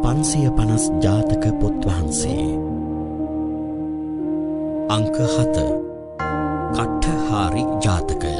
550 ජාතක පොත් වහන්සේ අංක 7 කට්ඨහාරි ජාතකය.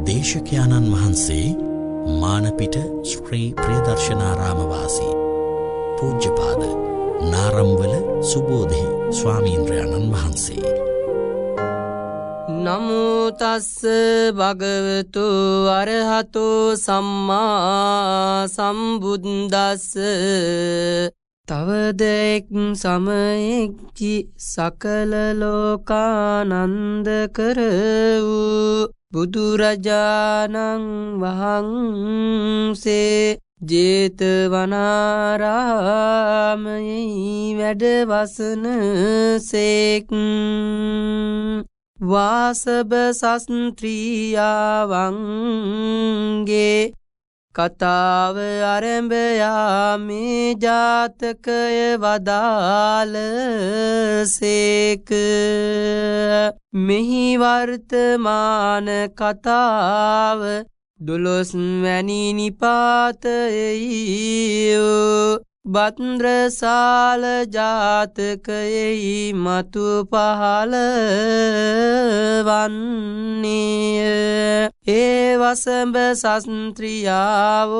දේශකයාණන් වහන්සේ මානපිට ශ්‍රී ප්‍රියදර්ශනාරාම වාසී පූජ්‍යපාද නාරම්වල සුබෝධි ස්වාමීන්ද්‍රයන්න් වහන්සේ. නමෝ තස්ස භගවතු අරහතෝ සම්මා සම්බුද්දස්ස. තවද එක් සමයෙක්චි සකල ලෝකානන්ද කර වූ බුදුරජාණන් වහන්සේ ජේතවනාරාමයෙහි වැඩවසන සේක්. වාසබ සස්ත්‍රියාවන්ගේ කතාව ආරම්භයා මේ ජාතකය වදාළ සේක. මෙහි වර්තමාන කතාව 12 වැනි නිපාතයෙහි බද්රසාල ජාතකයෙහි මතු පහළ වන්නේය. ඒ වසඹ සස්ත්‍රියාවෝ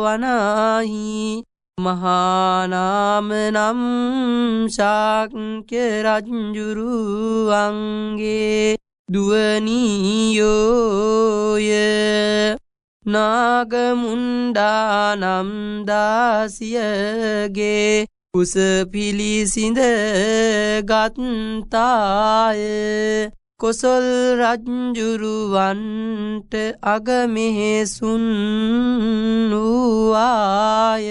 වනාහි මහානාම නම් ශාක්‍ය රජුරුවන්ගේ දුවනියෝය. නාගමුණ්ඩානම් දාසියගේ කුස පිළිසිඳ ගත්තාය. කොසල් රජ්ජුරුවන්ට අගමෙහෙසුන් වූවාය.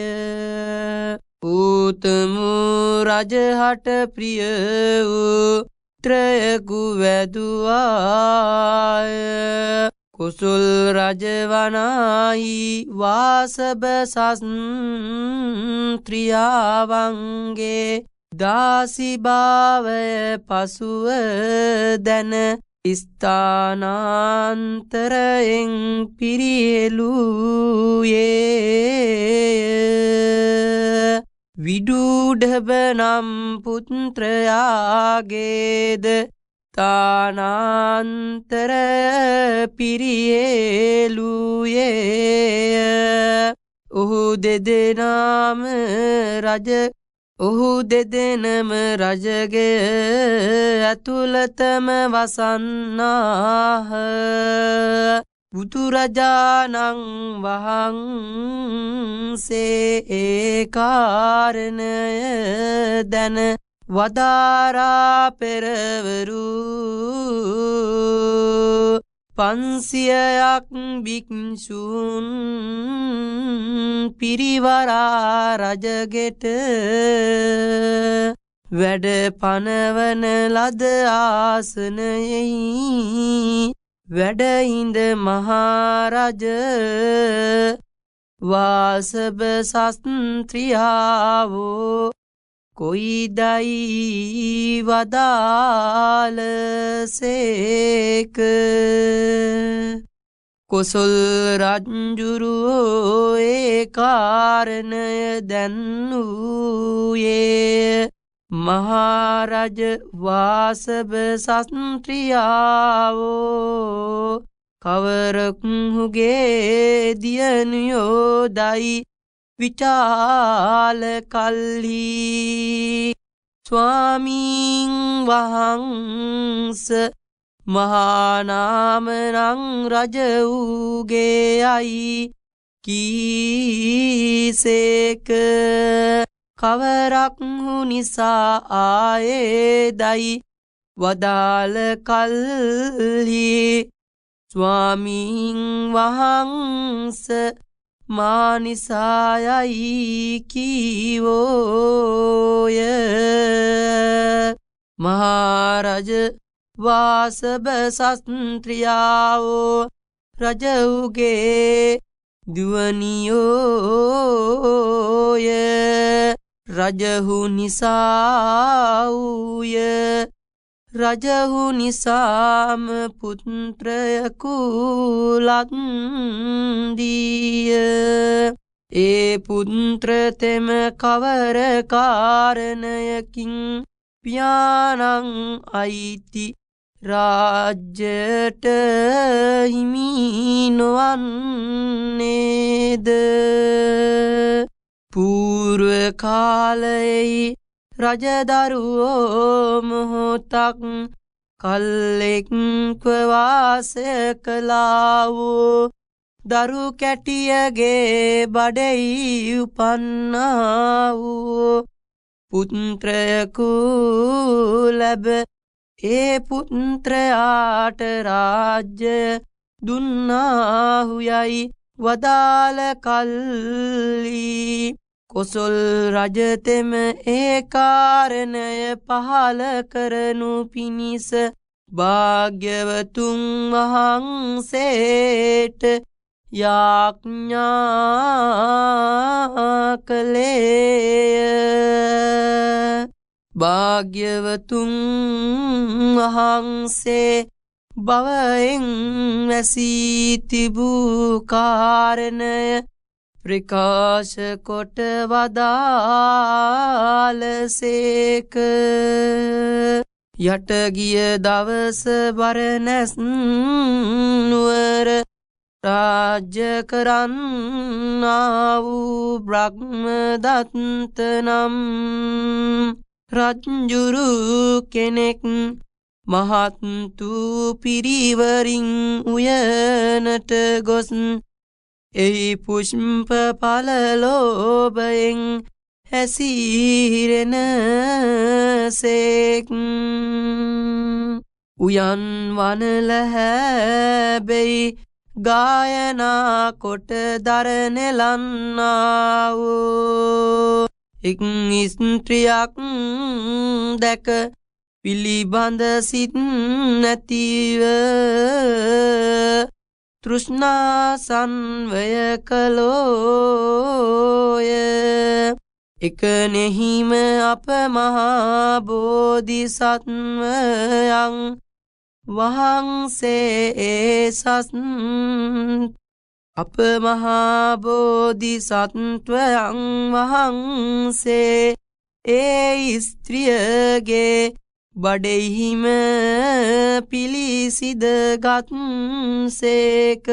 උතුමු රජහට ප්‍රිය වූ ත්‍රයකු වැදුවාය. කුසල් රජවනාහි වාසබ සස්ත්‍රියාවන්ගේ දාසිභාවය පසුව දැන ස්ථානාන්තරයෙන් පිරිහෙළුයේය. විඩූඩභ නම් පුත්‍රයාගේද තානාන්තර පිරිහෙළුයේය. ඔහු දෙදෙනම රජගේ ඇතුළතම වසන්නාහ. බුදුරජාණන් වහන්සේ ඒ කාරණය දැන වදාරා පෙරවරු 500ක් භික්ෂූන් පිරිවරා රජගෙට වැඩ පනවන ලද ආසනයෙහි වැඩ ඉඳ මහරජ වාසබ සස්ත්‍රියාවෝ කොයිදයි වදාළ සේක. කොසල් රජ්ජුරුවෝ ඒ කාරණය දැන්වූයේ මහරජ වාසබ සස්ත්‍රියාවෝ කවරකුගේ දියණියෝදයි විචාල කල්හි ස්වාමීන් වහන්ස මහානාම නම් රජ වූගේ අයි කීසේක. කවරක් නිසා ආයේදයි වදාළ කල්හි ස්වාමීන් වහන්ස මානිසායයි කීවෝය. මහරජ වාසබ සස්ත්‍රියාවෝ රජවුගේ දුවනියෝය. රජහු නිසා වූය. රජහු නිසාම පුත්‍රයකු ලද්දීය. ඒ පුත්‍රතෙම කවර කාරණයකින් පියාණන් අයිති රාජ්‍යයට හිමි නොවන්නේද? පූර්ව කාලයේ රජදරුවෝ මොහොතක් කල්ලෙක්ව වාසය කළා වූ දරු කැටියගේ බඩෙහි උපන්නා වූ පුත්‍රයෙකු ලැබ ඒ පුත්‍රයාට රාජ්‍ය දුන්නාහු යයි වදාළ කල්හි කොසොල් රජතෙම ඒ කාරණය පහල කරනු පිණිස භාග්‍යවතුන් වහන්සේට යාඥා කළේය. භාග්‍යවතුන් වහන්සේ භවයෙන් වැසී තිබූ කාරණය ප්‍රකාශ කොට වදාළසේක. යට ගිය දවස බරණැස් නුවර රාජ්‍ය කරන්නා වූ බ්‍රහ්මදත්ත නම් රජ්ජුරු කෙනෙක් මහත්තු පිරිවරින් උයනට ගොස් එහි පුෂ්ප ඵල ලෝභයෙන් හැසිරෙන සේක්. උයන් වනල හැබැයි ගායනා කොට දරනෙලන්නා වූ එක් ස්ත්‍රියක් දැක පිළිබඳ සිත් නැතිව තෘෂ්ණා සංවය කළෝය. එකනෙහිම අප මහා බෝධිසත්වයන් වහන්සේ අප මහා බෝධිසත්වයන් වහන්සේ ඒ ස්ත්‍රියගේ බඩෙහිම පිළිසිදගත් සේක.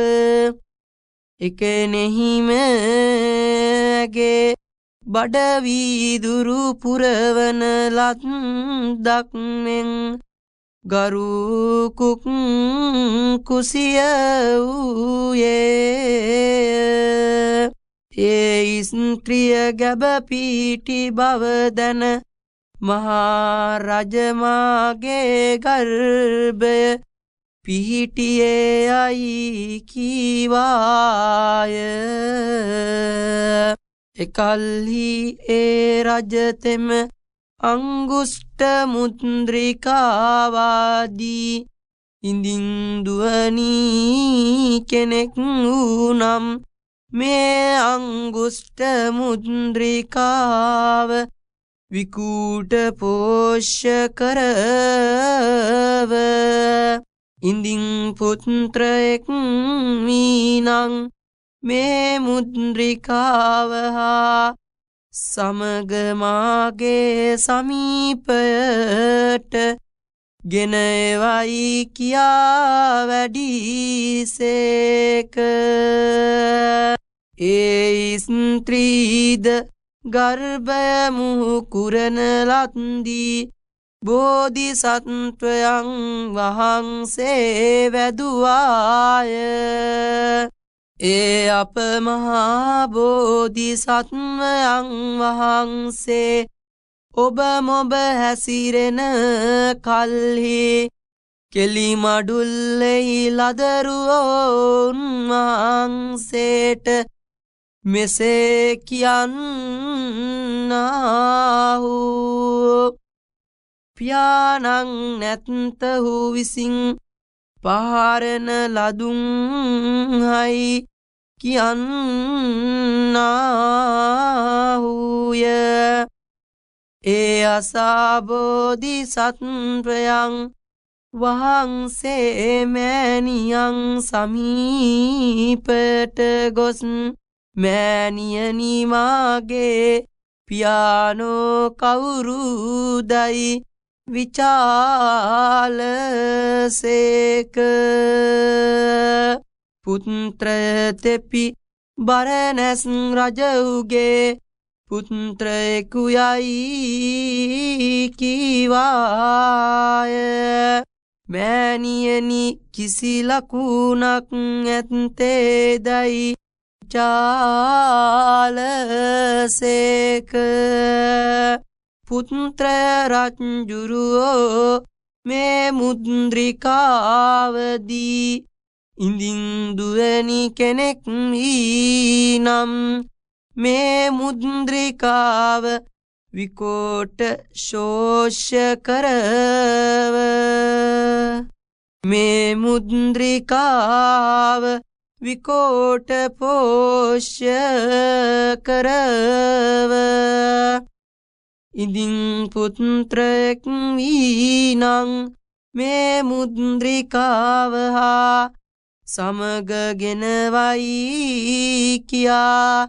එකනෙහිමගේ බඩ වීදුරු පුරවන ලද්දක් මෙන් ගරු කුක් කුසිය වූයේ. ඒ ස්ත්‍රිය ගැබ පීටි බව දැන මහා රජමාගේ ගර්භය පිහිටියේ යයි කීවාය. එකල්හි ඒ රජතෙම අංගුෂ්ඨ මුද්‍රිකාවාදී ඉඳින් දුවනී කෙනෙක් වූනම් මේ අංගුෂ්ඨ මුද්‍රිකාව විකූට පෝෂ්‍ය කරව ඉඳින් පුත්‍රයෙක් වීනං මේ මුද්‍රිකාව හා සමග මාගේ සමීපයට ගෙන එවයි කියා වැඩිසේක. ඒ ස්ත්‍රීද ගර්භය මුහුකුරන ලද්දී බෝධිසත්වයන් වහන්සේ වැදුවාය. ඒ අප මහා බෝධිසත්වයන් වහන්සේ ඔබ මොබ හැසිරෙන කල්හි කෙලිමඩුල්ලෙහි ලදරුවෝන් වහන්සේට මෙසේ කියන්නාහු. පියාණන් නැත්තහු විසින් පහරන ලදුන් හයි කියන්නාහුය. ඒ අසාබෝධි සත්වයන් වහන්සේ මෑණියන් සමීපට ගොස් මෑණියනි මාගේ පියානෝ කවුරුදයි විචාලසේක. පුත්‍රය තෙපි බරණැස් රජුගේ පුත්‍රයෙකු යයි කීවාය. මෑණියනි කිසි ලකුණක් ඇත්තේදයි විචාලසේක. පුත්‍ර රජ්ජුරුවෝ මේ මුද්‍රිකාවදී ඉඳින් දුවනි කෙනෙක් නම් මේ මුද්‍රිකාව විකෝට ශෝෂ්‍ය කරව. මේ මුද්‍රිකාව විකෝට පෝෂ්‍ය කරව. ඉදින් පුත්‍රයෙක් වීනං මේ මුද්‍රිකාව හා සමගගෙනවයි කියා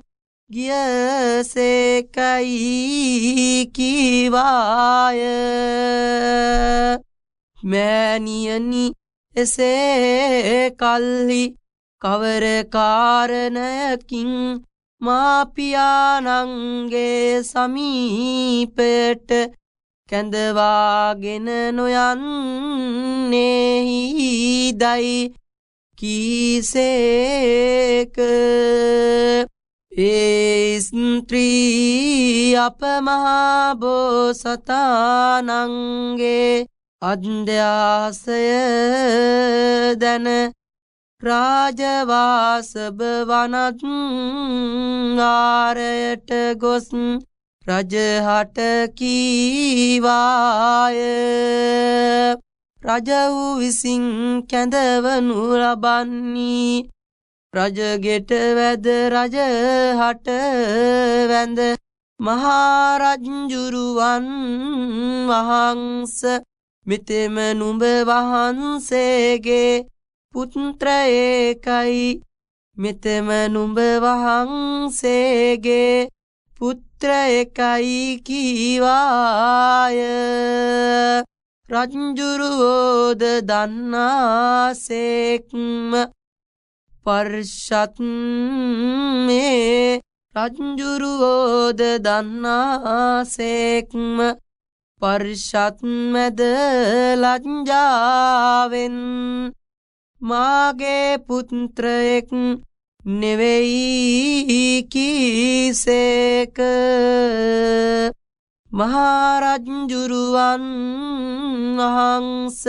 ගියසේකයි කීවාය. මෑණියනි එසේ කල්හි කවර කාරණයකින් මාපියාණන්ගේ සමීපයට කැඳවාගෙන නොයන්නේහිදයි කීසේක. ඒ ස්ත්‍රී අප මහා බෝසතාණන්ගේ අධ්‍යාසය දැන රාජවාසභ වනත් ආරයට ගොස් රජහට කීවාය. රජවු විසින් කැඳවනු ලබන්නී රජගෙට වැද රජහට වැඳ මහරජ්ජුරුවන් වහන්ස මෙතෙම නුඹ වහන්සේගේ පුත්‍රයෙකයි. මෙතෙම නුඹ වහන්සේගේ පුත්‍රයෙකයි කීවාය. රජ්ජුරුවෝද දන්නාසේක්ම පර්ෂත් මේ රජ්ජුරුවෝද දන්නාසේක්ම පර්ෂත් මැද ලජ්ජාවෙන් මාගේ පුත්‍රයෙක් නෙවෙයි කීසේක. මහරජ්ජුරුවන් වහන්ස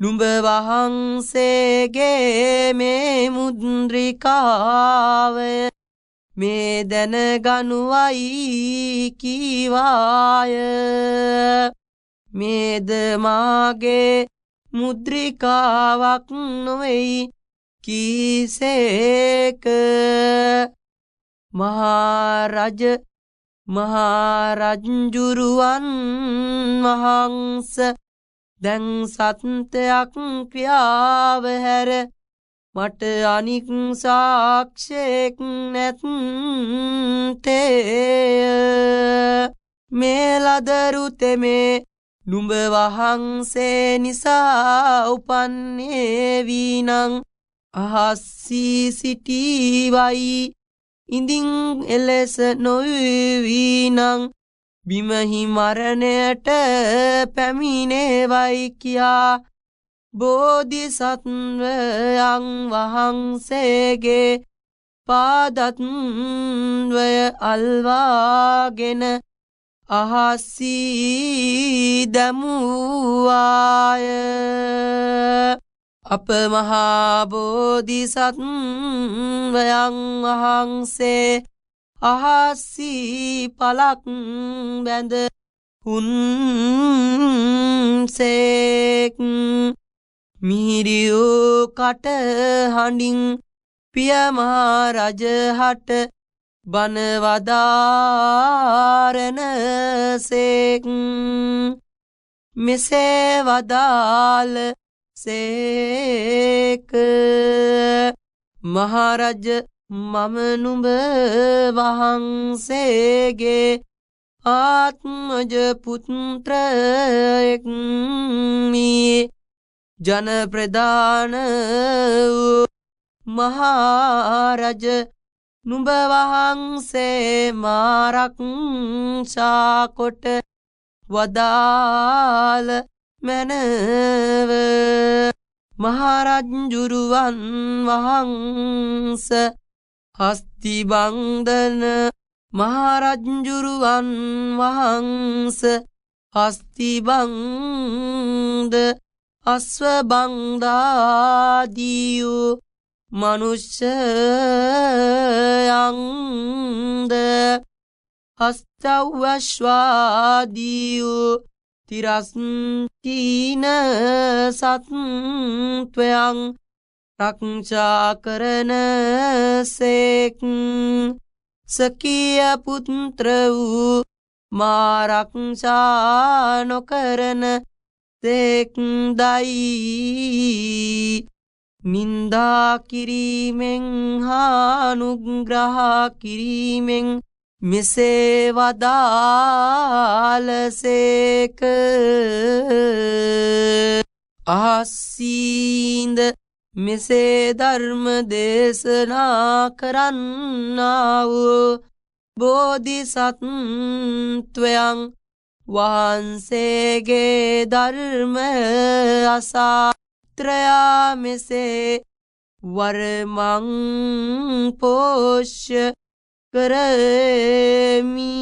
නුඹ වහන්සේගේ මේ මුද්‍රිකාවය මේ දැනගනුවයි කීවාය. මේද මාගේ මුද්‍රිකාවක් නොවෙයි කීසේක. මහරජ්ජුරුවන් වහන්ස දැන් සත්‍යයක් ක්‍රියාව හැර මට අනික් සාක්ෂයක් නැත්තේ. මේ ලදරු තෙමේ නුඹ වහන්සේ නිසා උපන්නේ වීනං අහස්සී සිටීවයි. ඉඳින් එලෙස නොවීනං බිමහි මරණයට පැමිණේවයි කියා බෝධිසත්වයන් වහන්සේගේ පාදත්වය අල්වාගෙන අහස්සී දැමුවාය. අප මහා බෝධිසත්වයන් වහන්සේ අහස්සී පලක් බැඳ හුන්සේක් මිහිරියෝ කට හඬින් පිය මහා රජහට බනවදාරනසේක් මෙසේ වදාළ සේක. මහරජ මම නුඹ වහන්සේගේ ආත්මජ පුත්‍රයෙක්මි. ජන ප්‍රධාන වූ මහරජ නුඹ වහන්සේ මාරක්ෂා කොට වදාළ මැනව. මහරජ්ජුරුවන් වහන්ස හස්තිබන්ධන මහරජ්ජුරුවන් වහන්ස හස්තිබන්ධ අස්වබන්ධාදියු මනුෂ්‍යයන්ද හස්තවශ්වාදියු තිරස්චීන සත්වයන් රක්ෂා කරන සේක්. සකිය පුත්‍ර වූ මාරක්ෂා නොකරන සේක් දයි. නින්දා කිරීමෙන් හානුග්‍රහ කිරීමෙන් මෙසේ වදාළසේක. අහස්සීන්ද මෙසේ ධර්ම දේශනා කරන්නා වූ බෝධිසත්වයන් වහන්සේගේ ධර්ම අසා ත්‍රයා මෙසේ වරමං පෝෂ්‍ය කරමි.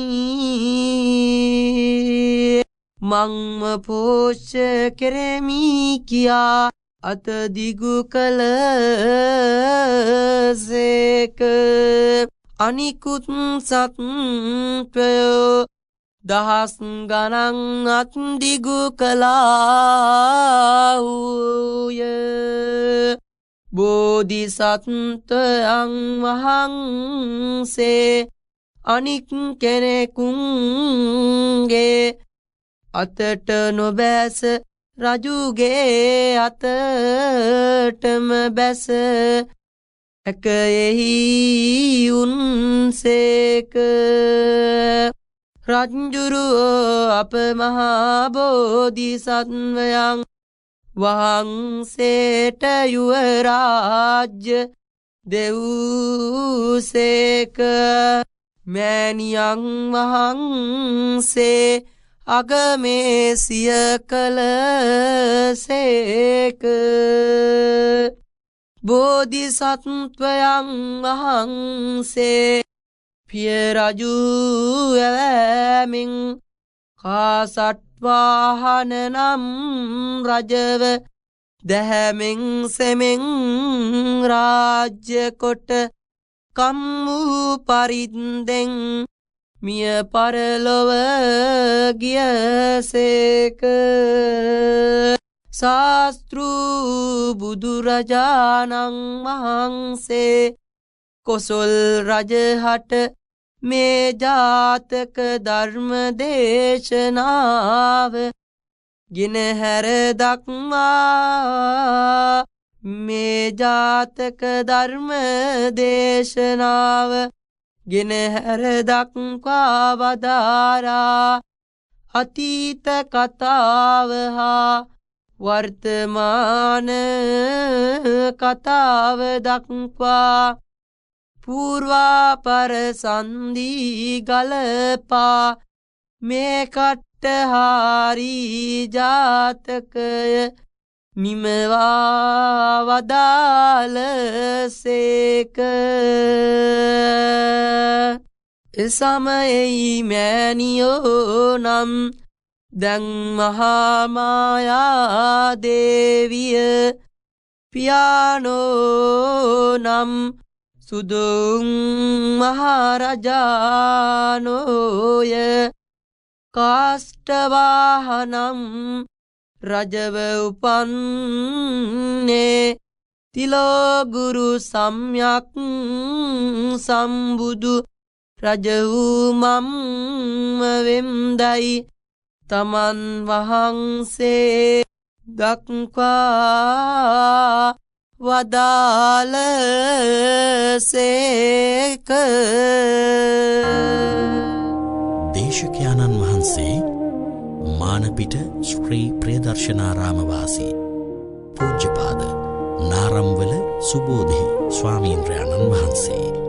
මංම පෝෂ්‍ය කෙරෙමි කියා අතදිගු කළසේක. අනිකුත් සත්වයෝ දහස් ගණන් අත්දිගු කළාහුය. බෝධිසත්වයන් වහන්සේ අනික් කෙනෙකුන්ගේ අතට නොබැස රජුගේ අතටම බැස එකයෙහි උන්සේක. රජ්ජුරුවෝ අප මහා බෝධිසත්වයන් වහන්සේට යුවරාජ්‍ය දෙව්සේක. මෑණියන් වහන්සේ අගමේ සිය කළසේක. බෝධිසත්වයන් වහන්සේ පිය රජු ඇවෑමින් කාසට්වාහන නම් රජව දැහැමෙන් සෙමෙන් රාජ්‍ය කොට කම් වූ පරිද්දෙන් මිය පරලොව ගියසේක. ශාස්තෘ බුදුරජාණන් වහන්සේ කොසොල් රජහට මේ ජාතක ධර්ම දේශනාව ගෙනහැර දක්වා මේ ජාතක ධර්ම දේශනාව ගෙනහැර දක්වා වදාරා අතීත කතාව හා වර්තමාන කතාව දක්වා පූර්වාපර සන්ධි ගලපා මේ කට්ටහාරි ජාතකය නිමවා වදාළසේක. එසමයෙහි මෑණියෝ නම් දැන් මහා මායා දේවිය පියානෝ නම් සුදුන් මහරජානෝය කාෂ්ඨවාහනම් රජව උපන්නේ තිලෝගුරු සම්යක් සම්බුදු රජ වූ මම්ම වෙම්දයි තමන් වහන්සේ දක්වා වදාළ සේක. දේශකයාණන් වහන්සේ මානපිට ශ්‍රී ප්‍රියදර්ශනාරාම වාසී පූජ්‍යපාද නාරම්වල සුබෝධි ස්වාමීන්ද්‍රයාණන් වහන්සේ